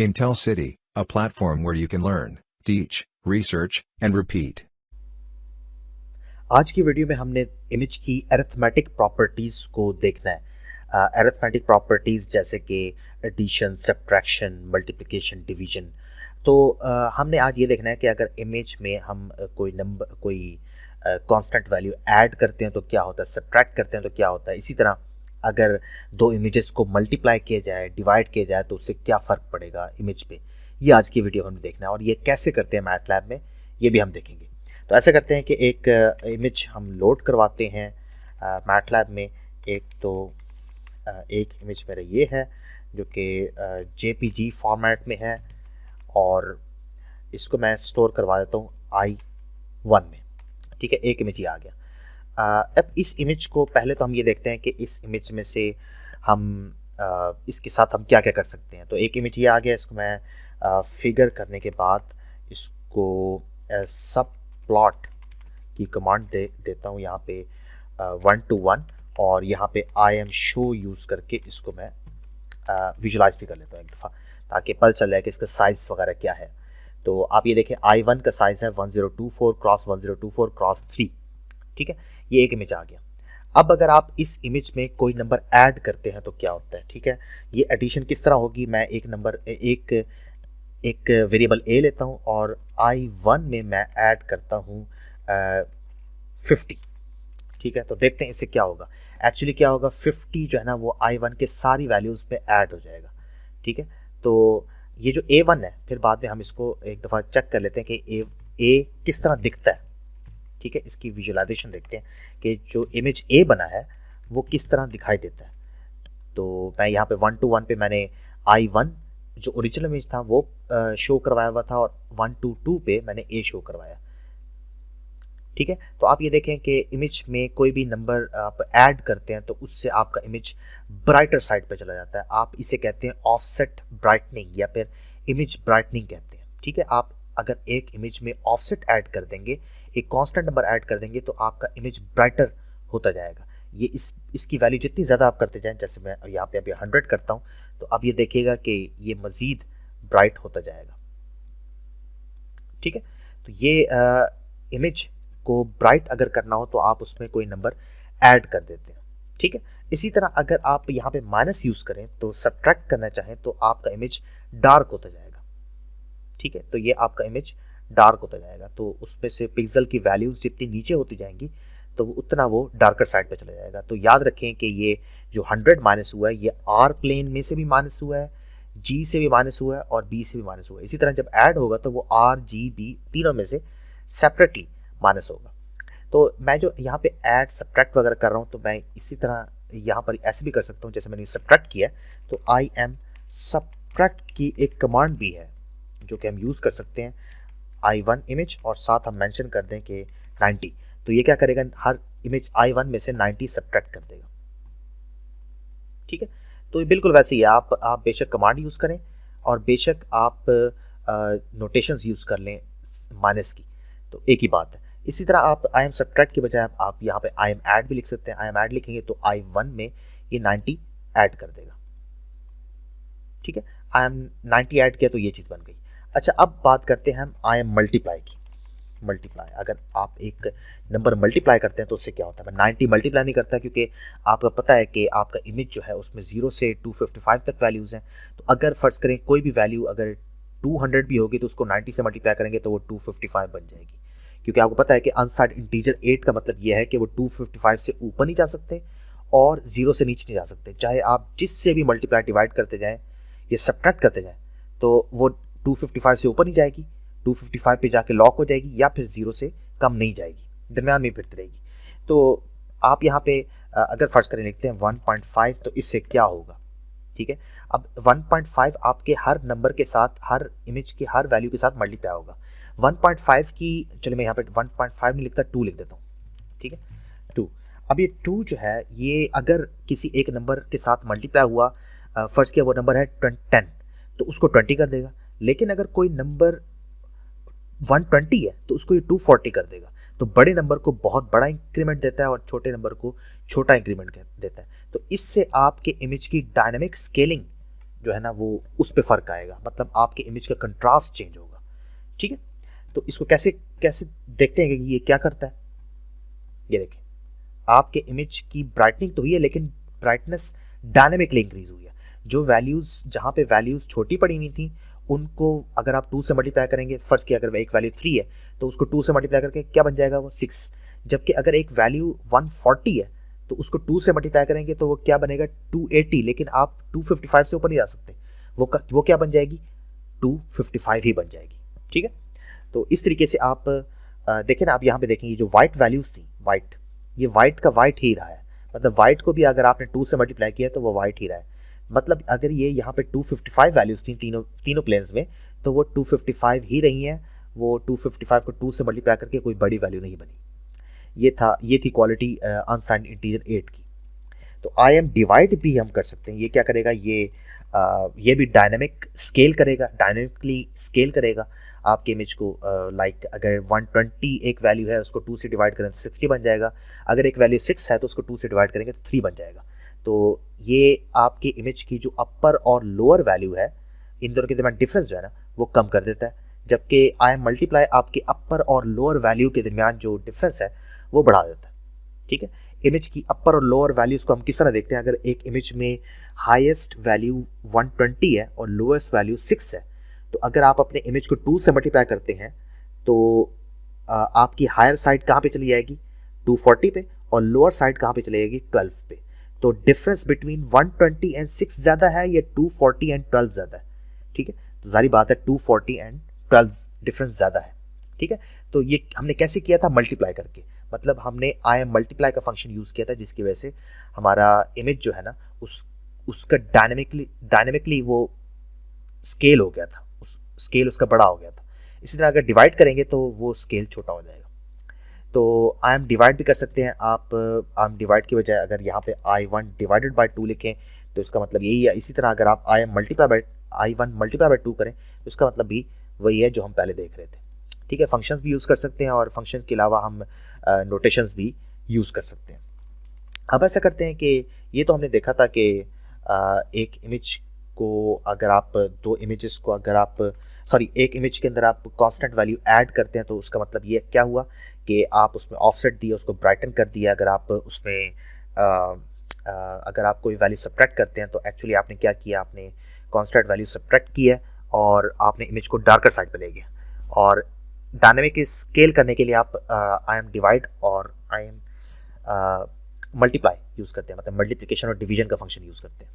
Intel City, a platform where you can learn, teach, research, and repeat. आज की video में हमने image की अरिथमेटिक प्रॉपर्टीज़ को देखना है। अरिथमेटिक प्रॉपर्टीज़ जैसे कि एडिशन, सब्ट्रैक्शन, मल्टीप्लिकेशन, डिवीजन। तो हमने आज ये देखना है कि अगर इमेज में हम कोई कांस्टेंट वैल्यू ऐड करते हैं तो क्या होता है, सब्ट्रैक्ट करते हैं तो क्या होता है। इसी तरह अगर दो इमेजेस को मल्टीप्लाई किया जाए, डिवाइड किया जाए तो उससे क्या फ़र्क पड़ेगा इमेज पे। ये आज की वीडियो हमने देखना है और ये कैसे करते हैं मैटलैब में, ये भी हम देखेंगे। तो ऐसा करते हैं कि एक इमेज हम लोड करवाते हैं मैटलैब में। एक इमेज मेरा ये है जो कि JPG फॉर्मेट में है और इसको मैं स्टोर करवा देता हूँ I1 में। ठीक है, एक इमेज ये आ गया। अब इस इमेज को पहले तो हम ये देखते हैं कि इस इमेज में से हम इसके साथ हम क्या क्या कर सकते हैं। तो एक इमेज ये आ गया, इसको मैं फिगर करने के बाद इसको सब प्लॉट की कमांड देता हूँ यहाँ पे 1 to 1 और यहाँ पे IMShow यूज़ करके इसको मैं विजुलाइज भी कर लेता हूँ एक दफ़ा, ताकि पता चल जाए कि इसका साइज़ वगैरह क्या है। तो आप ये देखें I1 का साइज़ है 1024 क्रॉस 1024 क्रॉस 3। ठीक है, ये एक इमेज आ गया। अब अगर आप इस इमेज में कोई नंबर ऐड करते हैं तो क्या होता है। ठीक है, ये एडिशन किस तरह होगी। मैं एक वेरिएबल a लेता हूँ और I1 में मैं ऐड करता हूँ 50। ठीक है, तो देखते हैं इससे क्या होगा। एक्चुअली क्या होगा, 50 जो है ना वो I1 के सारी वैल्यूज़ पे ऐड हो जाएगा। ठीक है, तो ये जो A1 है, फिर बाद में हम इसको एक दफ़ा चेक कर लेते हैं कि A किस तरह दिखता है। ठीक है, इसकी विजुलाइजेशन देखते हैं कि जो इमेज A बना है वो किस तरह दिखाई देता है। तो मैं यहाँ पे 1 to 1 पे मैंने I1 जो ओरिजिनल इमेज था वो शो करवाया हुआ था और 1 to 2 पे मैंने A शो करवाया। ठीक है, तो आप ये देखें कि इमेज में कोई भी नंबर आप ऐड करते हैं तो उससे आपका इमेज ब्राइटर साइड पे चला जाता है। आप इसे कहते हैं ऑफसेट ब्राइटनिंग या फिर इमेज ब्राइटनिंग कहते हैं। ठीक है, आप अगर एक इमेज में ऑफसेट ऐड कर देंगे, एक कांस्टेंट नंबर ऐड कर देंगे तो आपका इमेज ब्राइटर होता जाएगा। ये इसकी वैल्यू जितनी ज़्यादा आप करते जाएं, जैसे मैं यहाँ पे अभी 100 करता हूँ तो अब ये देखिएगा कि ये मज़ीद ब्राइट होता जाएगा। ठीक है, तो ये इमेज को ब्राइट अगर करना हो तो आप उसमें कोई नंबर ऐड कर देते हैं। ठीक है, इसी तरह अगर आप यहाँ पे माइनस यूज़ करें तो सब्ट्रैक्ट करना चाहें तो आपका इमेज डार्क होता जाएगा। ठीक है, तो ये आपका इमेज डार्क होता जाएगा, तो उसमें से पिक्सल की वैल्यूज़ जितनी नीचे होती जाएंगी तो उतना वो डार्कर साइड पे चला जाएगा। तो याद रखें कि ये जो 100 माइनस हुआ है ये R प्लेन में से भी माइनस हुआ है, G से भी माइनस हुआ है और B से भी माइनस हुआ है। इसी तरह जब ऐड होगा तो वो R, G, B तीनों में से सेपरेटली माइनस होगा। तो मैं जो यहाँ पे ऐड सब्ट्रैक्ट वगैरह कर रहा हूँ तो मैं इसी तरह यहाँ पर ऐसे भी कर सकता हूँ, जैसे मैंने सब्ट्रैक्ट किया तो IMSubtract की एक कमांड भी है जो कि हम यूज़ कर सकते हैं I1 इमेज और साथ हम मेंशन कर दें कि 90। तो ये क्या करेगा, हर इमेज I1 में से 90 सब्ट्रैक्ट कर देगा। ठीक है, तो ये बिल्कुल वैसे ही है। आप बेशक कमांड यूज़ करें और बेशक आप नोटेशंस यूज़ कर लें माइनस की, तो एक ही बात है। इसी तरह आप IMSubtract की बजाय आप यहाँ पे IMAdd भी लिख सकते हैं। IMAdd लिखेंगे तो I1 में ये 90 ऐड कर देगा। ठीक है, IM90 ऐड किया तो ये चीज़ बन गई। अच्छा, अब बात करते हैं हम IMMultiply की। मल्टीप्लाई, अगर आप एक नंबर मल्टीप्लाई करते हैं तो उससे क्या होता है। मैं 90 मल्टीप्लाई नहीं करता क्योंकि आपको पता है कि आपका इमेज जो है उसमें 0 से 255 तक वैल्यूज़ हैं। तो अगर फ़र्ज़ करें कोई भी वैल्यू अगर 200 भी होगी तो उसको 90 से मल्टीप्लाई करेंगे तो वो 255 बन जाएगी, क्योंकि आपको पता है कि अनसाइड इंटीजर 8 का मतलब ये है कि वो 255 से ऊपर नहीं जा सकते और 0 से नीचे नहीं जा सकते। चाहे आप जिससे भी मल्टीप्लाई डिवाइड करते जाएँ या सब्ट्रैक्ट करते जाएँ तो वो 255 से ऊपर नहीं जाएगी, 255 पे जाके लॉक हो जाएगी या फिर 0 से कम नहीं जाएगी, दरम्यान में फिरती रहेगी। तो आप यहाँ पे अगर फ़र्ज़ करें लिखते हैं 1.5 तो इससे क्या होगा। ठीक है, अब 1.5 आपके हर नंबर के साथ, हर इमेज के हर वैल्यू के साथ मल्टीप्लाई होगा। 1.5 की, चलिए मैं यहाँ पे 1.5 नहीं लिखता, 2 लिख देता हूँ। ठीक है, 2। अब ये 2 जो है ये अगर किसी एक नंबर के साथ मल्टीप्लाई हुआ, फ़र्ज़ किया वो नंबर है 10 तो उसको 20 कर देगा। लेकिन अगर कोई नंबर 120 है तो उसको ये 240 कर देगा। तो बड़े नंबर को बहुत बड़ा इंक्रीमेंट देता है और छोटे नंबर को छोटा इंक्रीमेंट देता है। तो इससे आपके इमेज की डायनामिक स्केलिंग जो है ना वो उस पर फ़र्क आएगा, मतलब आपके इमेज का कंट्रास्ट चेंज होगा। ठीक है, तो इसको कैसे कैसे देखते हैं कि ये क्या करता है। ये देखें, आपके इमेज की ब्राइटनिंग तो हुई है लेकिन ब्राइटनेस डायनेमिकली इंक्रीज हुई है। जो वैल्यूज़, जहाँ पे वैल्यूज़ छोटी पड़ी हुई थी उनको अगर आप 2 से मल्टीप्लाई करेंगे, फर्स्ट की अगर एक वैल्यू 3 है तो उसको 2 से मल्टीप्लाई करके क्या बन जाएगा, वो 6। जबकि अगर एक वैल्यू 140 है तो उसको 2 से मल्टीप्लाई करेंगे तो वो क्या बनेगा, 280। लेकिन आप 255 से ऊपर नहीं जा सकते, वो क्या बन जाएगी, 255 ही बन जाएगी। ठीक है, तो इस तरीके से आप देखें ना, आप यहाँ पे देखें ये जो वाइट वैल्यूज़ थी, वाइट, ये वाइट का वाइट ही रहा है, मतलब वाइट को भी अगर आपने 2 से मल्टीप्लाई किया तो वो वाइट ही रहा है। मतलब अगर ये यहाँ पे 255 वैल्यूज़ थी तीनों प्लेन्स में, तो वो 255 ही रही हैं। वो 255 को 2 से मल्टीप्लाई करके कोई बड़ी वैल्यू नहीं बनी। ये थी क्वालिटी अनसाइंड इंटीजर 8 की। तो आई एम डिवाइड भी हम कर सकते हैं। ये क्या करेगा, ये भी डायनेमिकली स्केल करेगा आपके इमेज को। लाइक अगर 120 एक वैल्यू है उसको 2 से डिवाइड करें तो 60 बन जाएगा। अगर एक वैल्यू 6 है तो उसको 2 से डिवाइड करेंगे तो 3 बन जाएगा। तो ये आपके इमेज की जो अपर और लोअर वैल्यू है, इन दोनों के दरमियान डिफरेंस जो है ना वो कम कर देता है। जबकि आई एम मल्टीप्लाई आपके अपर और लोअर वैल्यू के दरमियान जो डिफरेंस है वो बढ़ा देता है। ठीक है, इमेज की अपर और लोअर वैल्यूज़ को हम किस तरह देखते हैं। अगर एक इमेज में हाईएस्ट वैल्यू 120 है और लोएस्ट वैल्यू 6 है, तो अगर आप अपने इमेज को 2 से मल्टीप्लाई करते हैं तो आपकी हायर साइड कहाँ पे चली जाएगी, 240 पे, और लोअर साइड कहाँ पे चली जाएगी, 12 पे। तो डिफरेंस बिटवीन 120 एंड 6 ज़्यादा है या 240 एंड 12 ज़्यादा है। ठीक है, तो जारी बात है 240 एंड 12 डिफरेंस ज़्यादा है। ठीक है, तो ये हमने कैसे किया था, मल्टीप्लाई करके, मतलब हमने आई एम मल्टीप्लाई का फंक्शन यूज़ किया था, जिसकी वजह से हमारा इमेज जो है ना उसका डायनेमिकली वो स्केल हो गया था, स्केल उसका बड़ा हो गया था। इसी तरह अगर डिवाइड करेंगे तो वो स्केल छोटा हो जाएगा। तो आई एम डिवाइड भी कर सकते हैं आप। आई एम डिवाइड की बजाय अगर यहाँ पे I1 डिवाइडेड बाय 2 लिखें तो इसका मतलब यही है। इसी तरह अगर आप I1 मल्टीप्लाई बाय 2 करें तो इसका मतलब भी वही है जो हम पहले देख रहे थे। ठीक है, फंक्शंस भी यूज़ कर सकते हैं और फंक्शन के अलावा हम नोटेशंस भी यूज़ कर सकते हैं। अब ऐसा करते हैं कि ये तो हमने देखा था कि एक इमेज को अगर आप दो इमेजेस को अगर आप एक इमेज के अंदर आप कांस्टेंट वैल्यू ऐड करते हैं तो उसका मतलब ये क्या हुआ कि आप उसमें ऑफसेट दिया, उसको ब्राइटन कर दिया। अगर आप उसमें अगर आप कोई वैल्यू सब्ट्रैक्ट करते हैं तो एक्चुअली आपने क्या किया, आपने कांस्टेंट वैल्यू सब्ट्रैक्ट किया और आपने इमेज को डार्कर साइड पे ले गया। और डायनेमिक स्केल करने के लिए आप आई एम डिवाइड और आई एम मल्टीप्लाई यूज़ करते हैं, मतलब मल्टीप्लिकेशन और डिवीजन का फंक्शन यूज़ करते हैं।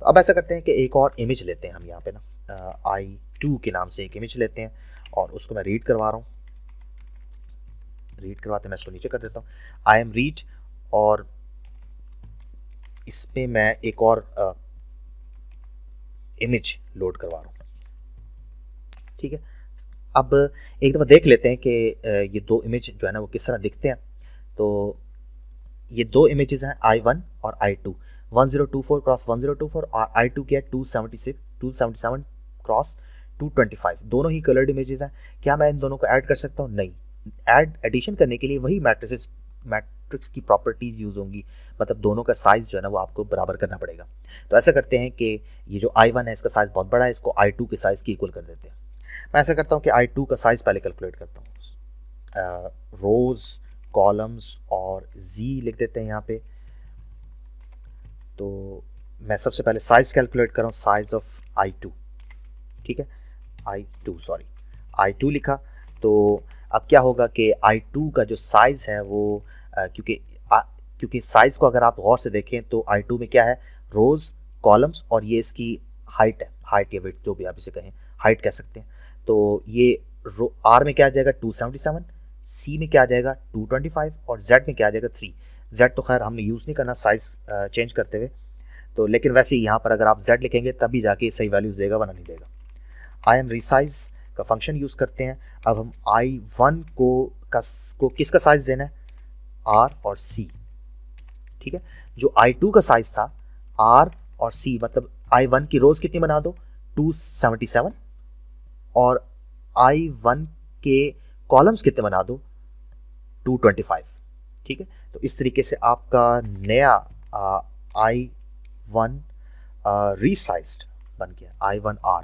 तो अब ऐसा करते हैं कि एक और इमेज लेते हैं हम यहाँ पे ना, I2 के नाम से एक इमेज लेते हैं और उसको मैं रीड करवा रहा हूँ। रीड करवाते मैं इसको नीचे कर देता हूँ, आई एम रीड, और इस पर मैं एक और इमेज लोड करवा रहा हूँ। ठीक है, अब एक दफ़ा देख लेते हैं कि ये दो इमेज जो है ना वो किस तरह दिखते हैं। तो ये दो इमेजेस हैं I1 और I2, 1024 क्रॉस 1024 और I2 क्या है 277 क्रॉस 225। दोनों ही कलर्ड इमेजेस हैं। क्या मैं इन दोनों को ऐड कर सकता हूँ? नहीं। एडिशन करने के लिए वही मैट्रिक्स की प्रॉपर्टीज़ यूज़ होंगी, मतलब दोनों का साइज़ जो है ना वो आपको बराबर करना पड़ेगा। तो ऐसा करते हैं कि ये जो I1 है इसका साइज़ बहुत बड़ा है, इसको I2 के साइज़ की इक्वल कर देते हैं। मैं ऐसा करता हूँ कि I2 का साइज़ पहले कैलकुलेट करता हूँ। रोज़, कॉलम्स और Z लिख देते हैं यहाँ पे। तो मैं सबसे पहले साइज़ कैलकुलेट कर रहा हूँ, साइज़ ऑफ I2। ठीक है, I2 लिखा। तो अब क्या होगा कि I2 का जो साइज़ है वो क्योंकि साइज़ को अगर आप गौर से देखें तो I2 में क्या है, रोज़, कॉलम्स और ये इसकी हाइट है, हाइट या विड्थ जो भी आप इसे कहें, हाइट कह सकते हैं। तो ये R में क्या आ जाएगा 277, C में क्या आ जाएगा 225 और Z में क्या आ जाएगा 3। Z तो खैर हमने यूज़ नहीं करना साइज़ चेंज करते हुए, तो लेकिन वैसे ही यहाँ पर अगर आप Z लिखेंगे तभी जाके सही वैल्यूज़ देगा, वरना नहीं देगा। आई एम रिसाइज का फंक्शन यूज़ करते हैं। अब हम I1 को किसका साइज़ देना है, R और C। ठीक है, जो I2 का साइज़ था R और C, मतलब I1 की रोज़ कितनी बना दो 277 और I1 के कॉलम्स कितने बना दो 225। ठीक है, तो इस तरीके से आपका नया I1 रिसाइज्ड बन गया I1R।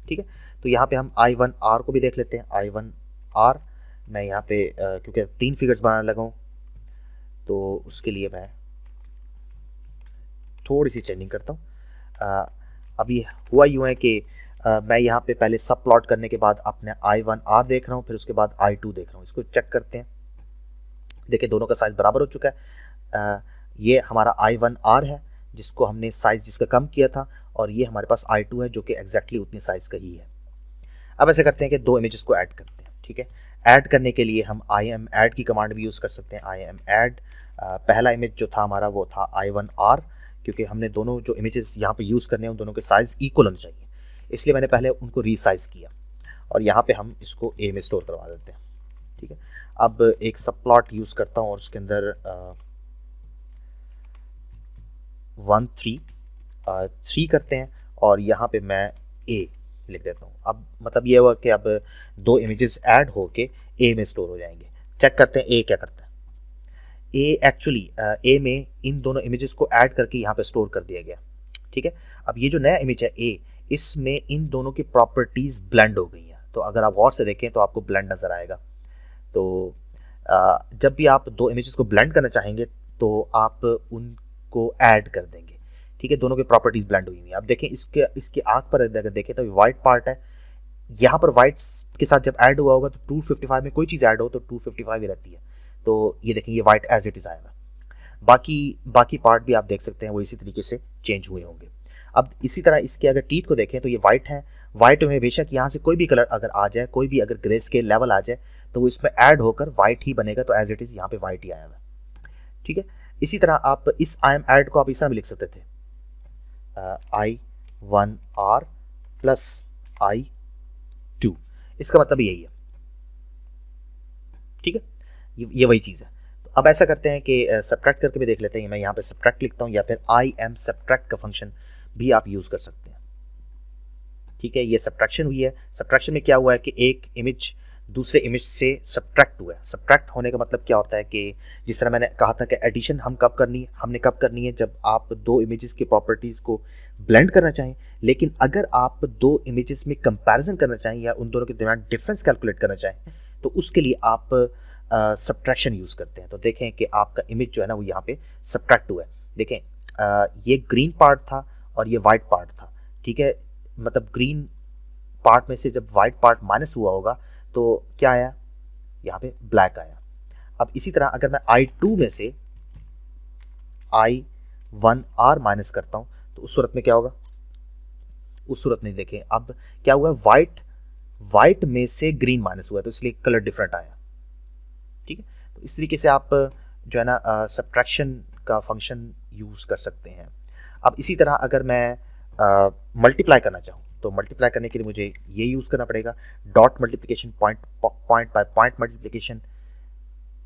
ठीक है, तो यहाँ पे हम I1R को भी देख लेते हैं। I1R मैं यहाँ पे क्योंकि 3 फिगर्स बनाने लगा हूँ तो उसके लिए मैं थोड़ी सी चेंजिंग करता हूँ। अभी हुआ यूँ है कि मैं यहाँ पे पहले सब प्लॉट करने के बाद अपने I1R देख रहा हूँ, फिर उसके बाद I2 देख रहा हूँ। इसको चेक करते हैं। देखिए दोनों का साइज़ बराबर हो चुका है। ये हमारा I1R है जिसको हमने साइज़ जिसका कम किया था, और ये हमारे पास I2 है जो कि एग्जैक्टली उतनी साइज़ का ही है। अब ऐसे करते हैं कि दो इमेजेस को ऐड करते हैं। ठीक है, ऐड करने के लिए हम IMAdd की कमांड भी यूज़ कर सकते हैं। IMAdd पहला इमेज जो था हमारा वो था I1R, क्योंकि हमने दोनों जो इमेजेस यहाँ पे यूज़ करने हैं उन दोनों के साइज़ इक्वल होने चाहिए, इसलिए मैंने पहले उनको रीसाइज़ किया और यहाँ पे हम इसको A में स्टोर करवा देते हैं। ठीक है, अब एक सब प्लॉट यूज़ करता हूँ और उसके अंदर 1 3 करते हैं और यहाँ पे मैं A लिख देता हूँ। अब मतलब ये हुआ कि अब दो इमेजेस ऐड होके A में स्टोर हो जाएंगे। चेक करते हैं A क्या करता है। A एक्चुअली A में इन दोनों इमेजेस को ऐड करके यहाँ पे स्टोर कर दिया गया। ठीक है, अब ये जो नया इमेज है A, इसमें इन दोनों की प्रॉपर्टीज़ ब्लेंड हो गई हैं। तो अगर आप गौर से देखें तो आपको ब्लेंड नज़र आएगा। तो जब भी आप दो इमेजेस को ब्लेंड करना चाहेंगे तो आप उनको ऐड कर देंगे। ठीक है, दोनों की प्रॉपर्टीज़ ब्लेंड हुई हुई हैं। अब देखें इसके आँख पर अगर देखें तो वाइट पार्ट है, यहाँ पर वाइट्स के साथ जब ऐड हुआ होगा तो 255 में कोई चीज़ ऐड हो तो 255 ही रहती है। तो ये देखें ये वाइट एज इट इज़ आएगा। बाकी पार्ट भी आप देख सकते हैं वो इसी तरीके से चेंज हुए होंगे। अब इसी तरह इसके अगर टीथ को देखें तो ये वाइट है, वाइट में बेशक यहाँ से कोई भी कलर अगर आ जाए, कोई भी अगर ग्रे स्केल लेवल आ जाए तो वो इसमें ऐड होकर वाइट ही बनेगा। तो एज इट इज़ यहाँ पे वाइट ही आया हुआ है। ठीक है, इसी तरह आप इस IMAdd को आप इस तरह भी लिख सकते थे, I1R प्लस I2, इसका मतलब यही है। ठीक है, ये वही चीज़ है। तो अब ऐसा करते हैं कि सब्ट्रैक्ट करके भी देख लेते हैं। मैं यहाँ पे सब्ट्रैक्ट लिखता हूँ या फिर IMSubtract का फंक्शन भी आप यूज़ कर सकते हैं। ठीक है, ये सब्ट्रैक्शन हुई है। सब्ट्रैक्शन में क्या हुआ है कि एक इमेज दूसरे इमेज से सब्ट्रैक्ट हुआ है। सब्ट्रैक्ट होने का मतलब क्या होता है कि जिस तरह मैंने कहा था कि एडिशन हमने कब करनी है, जब आप दो इमेजेस की प्रॉपर्टीज़ को ब्लेंड करना चाहें। लेकिन अगर आप दो इमेजेस में कंपैरिजन करना चाहें या उन दोनों के दरमियान डिफरेंस कैलकुलेट करना चाहें तो उसके लिए आप सब्ट्रैक्शन यूज़ करते हैं। तो देखें कि आपका इमेज जो है ना वो यहाँ पे सब्ट्रैक्ट हुआ है। देखें ये ग्रीन पार्ट था और ये वाइट पार्ट था। ठीक है, मतलब ग्रीन पार्ट में से जब वाइट पार्ट माइनस हुआ होगा तो क्या आया, यहाँ पे ब्लैक आया। अब इसी तरह अगर मैं I2 में से I1R माइनस करता हूँ तो उस सूरत में क्या होगा, उस सूरत में देखें अब क्या हुआ, वाइट में से ग्रीन माइनस हुआ तो इसलिए कलर डिफरेंट आया। ठीक है, तो इस तरीके से आप जो है ना सब्ट्रैक्शन का फंक्शन यूज़ कर सकते हैं। अब इसी तरह अगर मैं मल्टीप्लाई करना चाहूँ तो मल्टीप्लाई करने के लिए मुझे ये यूज़ करना पड़ेगा, dot multiplication, point by point multiplication.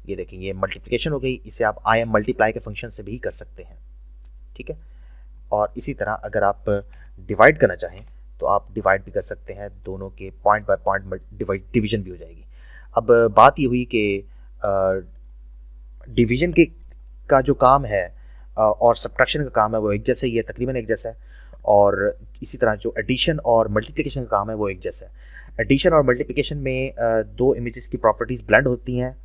ये देखें ये मल्टीप्लिकेशन हो गई, इसे आप IMMultiply के फंक्शन से भी कर सकते हैं। ठीक है, और इसी तरह अगर आप डिवाइड करना चाहें तो आप डिवाइड भी कर सकते हैं, दोनों के पॉइंट बाय पॉइंट डिवीजन भी हो जाएगी। अब बात ये हुई कि डिवीजन का जो काम है और सब्ट्रैक्शन का काम है वो एक जैसा ही है, तकरीबन एक जैसा है। और इसी तरह जो एडिशन और मल्टीप्लिकेशन का काम है वो एक जैसा है। एडिशन और मल्टीप्लिकेशन में दो इमेजेस की प्रॉपर्टीज़ ब्लेंड होती हैं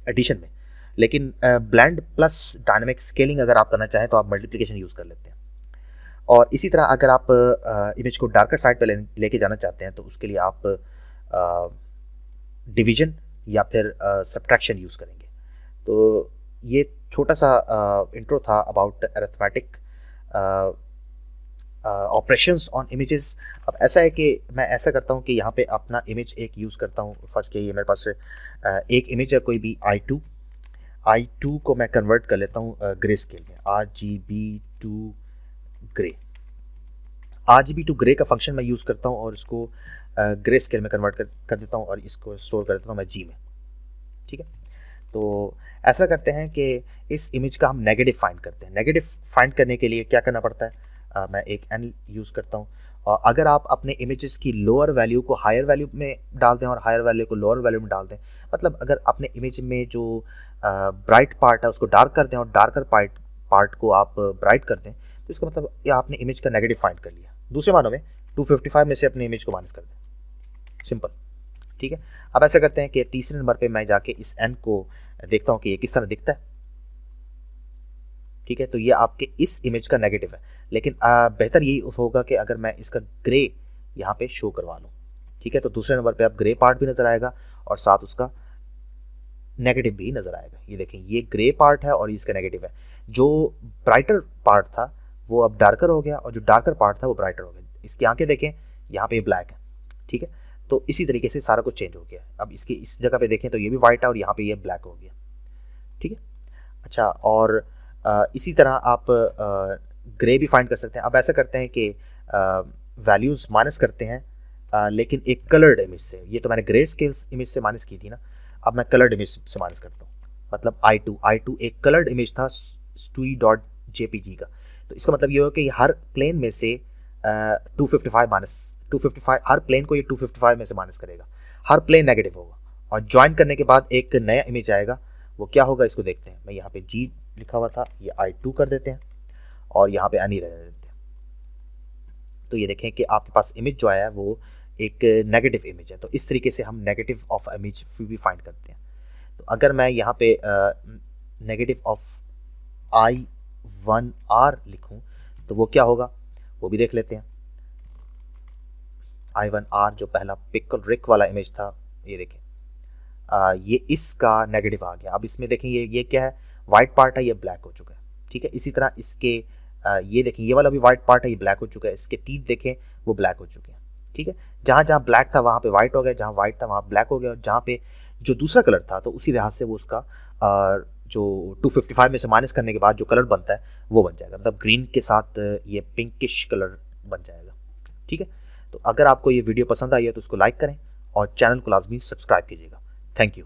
एडिशन में, लेकिन ब्लेंड प्लस डायनामिक स्केलिंग अगर आप करना चाहें तो आप मल्टीप्लिकेशन यूज़ कर लेते हैं। और इसी तरह अगर आप इमेज को डार्कर साइड पर लेके जाना चाहते हैं तो उसके लिए आप डिवीजन या फिर सब्ट्रैक्शन यूज़ करेंगे। तो ये छोटा सा इंट्रो था about arithmetic operations on images. अब ऐसा है कि मैं ऐसा करता हूँ कि यहाँ पे अपना इमेज एक यूज़ करता हूँ। फर्स्ट के ये मेरे पास एक इमेज है कोई भी I2 को मैं कन्वर्ट कर लेता हूँ ग्रे स्केल में, RGB टू ग्रे का फंक्शन मैं यूज़ करता हूँ और इसको ग्रे स्केल में कन्वर्ट कर देता हूँ और इसको स्टोर कर देता हूँ मैं G में। ठीक है, तो ऐसा करते हैं कि इस इमेज का हम नेगेटिव फाइंड करते हैं। नेगेटिव फाइंड करने के लिए क्या करना पड़ता है, मैं एक n यूज़ करता हूँ। और अगर आप अपने इमेजेस की लोअर वैल्यू को हायर वैल्यू में डाल दें और हायर वैल्यू को लोअर वैल्यू में डाल दें, मतलब अगर अपने इमेज में जो ब्राइट पार्ट है उसको डार्क कर दें और डार्कर पार्ट को आप ब्राइट कर दें, तो इसका मतलब ये आपने इमेज का नेगेटिव फाइंड कर लिया। दूसरे मानों में 255 में से अपनी इमेज को माइनस कर दें, सिंपल। ठीक है, अब ऐसा करते हैं कि तीसरे नंबर पे मैं जाके इस n को देखता हूं कि ये किस तरह दिखता है। ठीक है, तो ये आपके इस इमेज का नेगेटिव है, लेकिन बेहतर यही होगा कि अगर मैं इसका ग्रे यहाँ पे शो करवा लूँ। ठीक है, तो दूसरे नंबर पे आप ग्रे पार्ट भी नज़र आएगा और साथ उसका नेगेटिव भी नज़र आएगा। ये देखें, ये ग्रे पार्ट है और इसका नेगेटिव है। जो ब्राइटर पार्ट था वो अब डार्कर हो गया और जो डार्कर पार्ट था वो ब्राइटर हो गया। इसकी आंखें देखें, यहाँ पे ब्लैक है। ठीक है, तो इसी तरीके से सारा कुछ चेंज हो गया। अब इसकी इस जगह पे देखें तो ये भी वाइट है और यहाँ पे ये ब्लैक हो गया। ठीक है, अच्छा, और इसी तरह आप ग्रे भी फाइंड कर सकते हैं। अब ऐसा करते हैं कि वैल्यूज़ माइनस करते हैं, लेकिन एक कलर्ड इमेज से। ये तो मैंने ग्रे स्केल्स इमेज से माइनस की थी ना, अब मैं कलर्ड इमेज से माइनस करता हूँ। मतलब I2 एक कलर्ड इमेज था stui.jpg का, तो इसका मतलब ये हो कि हर प्लेन में से 255 हर प्लेन को ये 255 में से माइनस करेगा। हर प्लेन नेगेटिव होगा और ज्वाइन करने के बाद एक नया इमेज आएगा। वो क्या होगा इसको देखते हैं। मैं यहाँ पे G लिखा हुआ था, ये I2 कर देते हैं और यहाँ पे any रहने देते हैं। तो ये देखें कि आपके पास इमेज जो आया है वो एक नेगेटिव इमेज है। तो इस तरीके से हम नेगेटिव ऑफ इमेज भी फाइंड करते हैं। तो अगर मैं यहाँ पे नेगेटिव ऑफ I1R लिखूं तो वो क्या होगा वो भी देख लेते हैं। I1R जो पहला पिकल रिक वाला इमेज था, ये देखें, ये इसका नेगेटिव आ गया। अब इसमें देखें ये क्या है, वाइट पार्ट है, ये ब्लैक हो चुका है। ठीक है, इसी तरह इसके ये देखें, ये वाला भी वाइट पार्ट है, ये ब्लैक हो चुका है। इसके टीथ देखें, वो ब्लैक हो चुके हैं। ठीक है, जहाँ जहाँ ब्लैक था वहाँ पे वाइट हो गया, जहाँ वाइट था वहाँ ब्लैक हो गया, और जहाँ पे जो दूसरा कलर था तो उसी लिहाज से वो उसका जो 255 में से माइनस करने के बाद जो कलर बनता है वो बन जाएगा। मतलब ग्रीन के साथ ये पिंकिश कलर बन जाएगा। ठीक है, तो अगर आपको ये वीडियो पसंद आई है तो उसको लाइक करें और चैनल को लाजमी सब्सक्राइब कीजिएगा। Thank you.